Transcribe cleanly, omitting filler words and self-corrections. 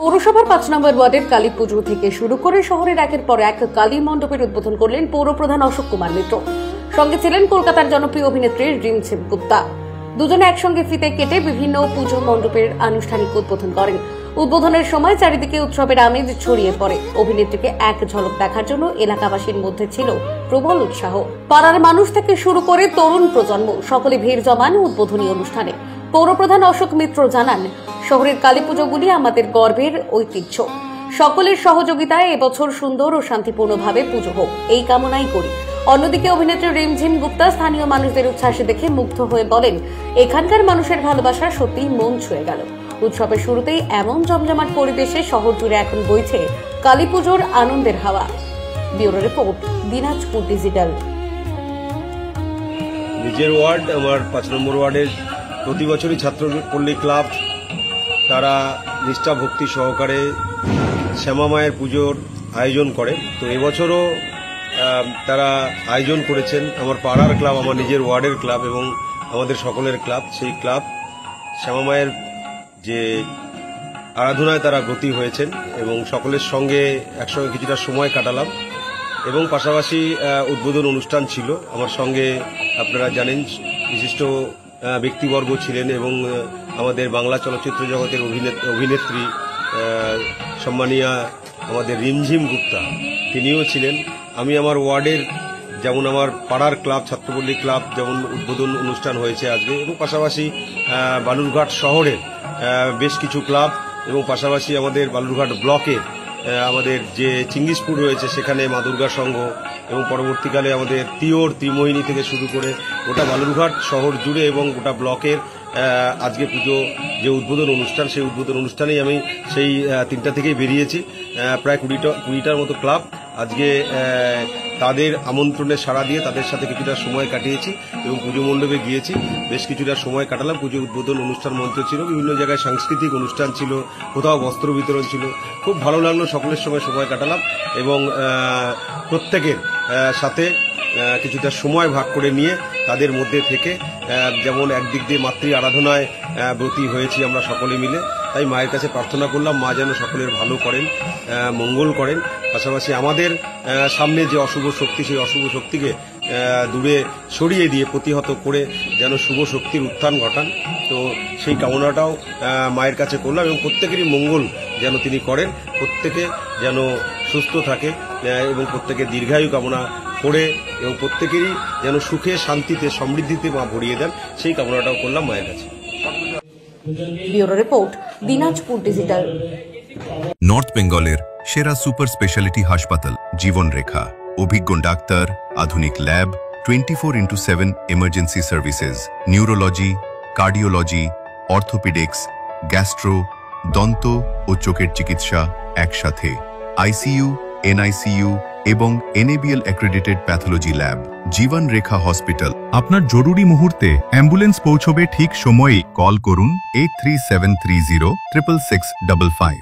পৌরসভার ৫ নম্বর ওয়ার্ডের কালী পুজো থেকে শুরু করে শহরের একের পর এক কালী মণ্ডপের উদ্বোধন করলেন পৌরপ্রধান অশোক কুমার মিত্র। সঙ্গে ছিলেন কলকাতার জনপ্রিয় অভিনেত্রী রিমঝিম গুপ্তা। দুজনে একসঙ্গে ফিতে কেটে বিভিন্ন পুজো মণ্ডপের আনুষ্ঠানিক উদ্বোধন করেন। উদ্বোধনের সময় চারিদিকে উৎসবের আমেজ ছড়িয়ে পড়ে। অভিনেত্রীকে এক ঝলক দেখার জন্য এলাকাবাসীর মধ্যে ছিল প্রবল উৎসাহ। পাড়ার মানুষ থেকে শুরু করে তরুণ প্রজন্ম সকলে ভিড় জমান উদ্বোধনী অনুষ্ঠানে। পৌরপ্রধান অশোক মিত্র জানান, শহরের কালীপুজোগুলি আমাদের গর্বের ঐতিহ্য। সকলের সহযোগিতায় এবছর সুন্দর ও শান্তিপূর্ণভাবে পুজো হোক, এই কামনাই করি। অন্যদিকে অভিনেত্রী রিমঝিম গুপ্তা স্থানীয় মানুষদের উচ্ছ্বাসে দেখে মুগ্ধ হয়ে বলেন, এখানকার মানুষের ভালোবাসা সত্যিই মন ছুঁয়ে গেল। উৎসবের শুরুতেই এমন জমজমাট পরিবেশে শহর জুড়ে এখন বইছে কালীপুজোর আনন্দের হাওয়া। Bureau report, Dinajpur digital. নিজের ওয়ার্ড, আমার ৫ নম্বর ওয়ার্ডের প্রতি বছরই ছাত্রপল্লী ক্লাব তারা নিষ্ঠা ভক্তি সহকারে শ্যামা মায়ের পুজোর আয়োজন করে। তো এবছরও তারা আয়োজন করেছেন। আমার পাড়ার ক্লাব, আমার নিজের ওয়ার্ডের ক্লাব এবং আমাদের সকলের ক্লাব, সেই ক্লাব শ্যামা মায়ের যে আরাধনায় তারা ব্রতী হয়েছেন এবং সকলের সঙ্গে একসঙ্গে কিছুটা সময় কাটালাম এবং পাশাপাশি উদ্বোধন অনুষ্ঠান ছিল। আমার সঙ্গে আপনারা জানেন বিশিষ্ট ব্যক্তিবর্গ ছিলেন এবং আমাদের বাংলা চলচ্চিত্র জগতের অভিনেত্রী সম্মানীয়া আমাদের রিমঝিম গুপ্তা, তিনিও ছিলেন। আমি আমার ওয়ার্ডের, যেমন আমার পাড়ার ক্লাব ছাত্রপল্লী ক্লাব যেমন উদ্বোধন অনুষ্ঠান হয়েছে আজকে, এবং পাশাপাশি বালুরঘাট শহরের বেশ কিছু ক্লাব এবং পাশাপাশি আমাদের বালুরঘাট ব্লকের আমাদের যে চিঙ্গিসপুর রয়েছে সেখানে মা দুর্গা সংঘ এবং পরবর্তীকালে আমাদের তিওর ত্রিমোহিনী থেকে শুরু করে গোটা বালুরঘাট শহর জুড়ে এবং গোটা ব্লকের আজকে পুজো যে উদ্বোধন অনুষ্ঠান, সেই উদ্বোধন অনুষ্ঠানেই আমি সেই 3টা থেকেই বেরিয়েছি। প্রায় 20টার মতো ক্লাব আজকে তাদের আমন্ত্রণে সাড়া দিয়ে তাদের সাথে কিছুটা সময় কাটিয়েছি এবং পুজো মণ্ডপে গিয়েছি, বেশ কিছুটা সময় কাটালাম। পুজো উদ্বোধন অনুষ্ঠান মঞ্চ ছিল, বিভিন্ন জায়গায় সাংস্কৃতিক অনুষ্ঠান ছিল, কোথাও বস্ত্র বিতরণ ছিল। খুব ভালো লাগলো, সকলের সঙ্গে সময় কাটালাম এবং প্রত্যেকের সাথে কিছুটা সময় ভাগ করে নিয়ে তাদের মধ্যে থেকে যেমন একদিক দিয়ে মাতৃ আরাধনায় ব্রতী হয়েছি আমরা সকলে মিলে। তাই মায়ের কাছে প্রার্থনা করলাম, মা যেন সকলের ভালো করেন, মঙ্গল করেন, পাশাপাশি আমাদের সামনে যে অশুভ শক্তি, সেই অশুভ শক্তিকে দূরে সরিয়ে দিয়ে প্রতিহত করে যেন শুভ শক্তির উত্থান ঘটান। তো সেই কামনাটাও মায়ের কাছে করলাম এবং প্রত্যেকেরই মঙ্গল যেন তিনি করেন, প্রত্যেকে যেন সুস্থ থাকে এবং প্রত্যেকে দীর্ঘায়ু কামনা করে এবং প্রত্যেকেরই যেন সুখে শান্তিতে সমৃদ্ধিতে মা ভরিয়ে দেন, সেই কামনাটাও করলাম মায়ের কাছে। Bureau report, Dinajpur digital. North বেঙ্গলের সেরা সুপার স্পেশালিটি হাসপাতাল জীবন রেখা, অভিজ্ঞ ডাক্তার, আধুনিক lab, 24x7 emergency services, neurology, cardiology, orthopaedics, gastro, দন্ত ও চোখের চিকিৎসা একসাথে, আইসিইউ, এনআইসিইউ এবং NABL অ্যাক্রেডিটেড প্যাথোলজি ল্যাব। জীবন রেখা হসপিটাল। আপনার জরুরি মুহূর্তে অ্যাম্বুলেন্স পৌঁছবে ঠিক সময়েই। কল করুন 83730 66655।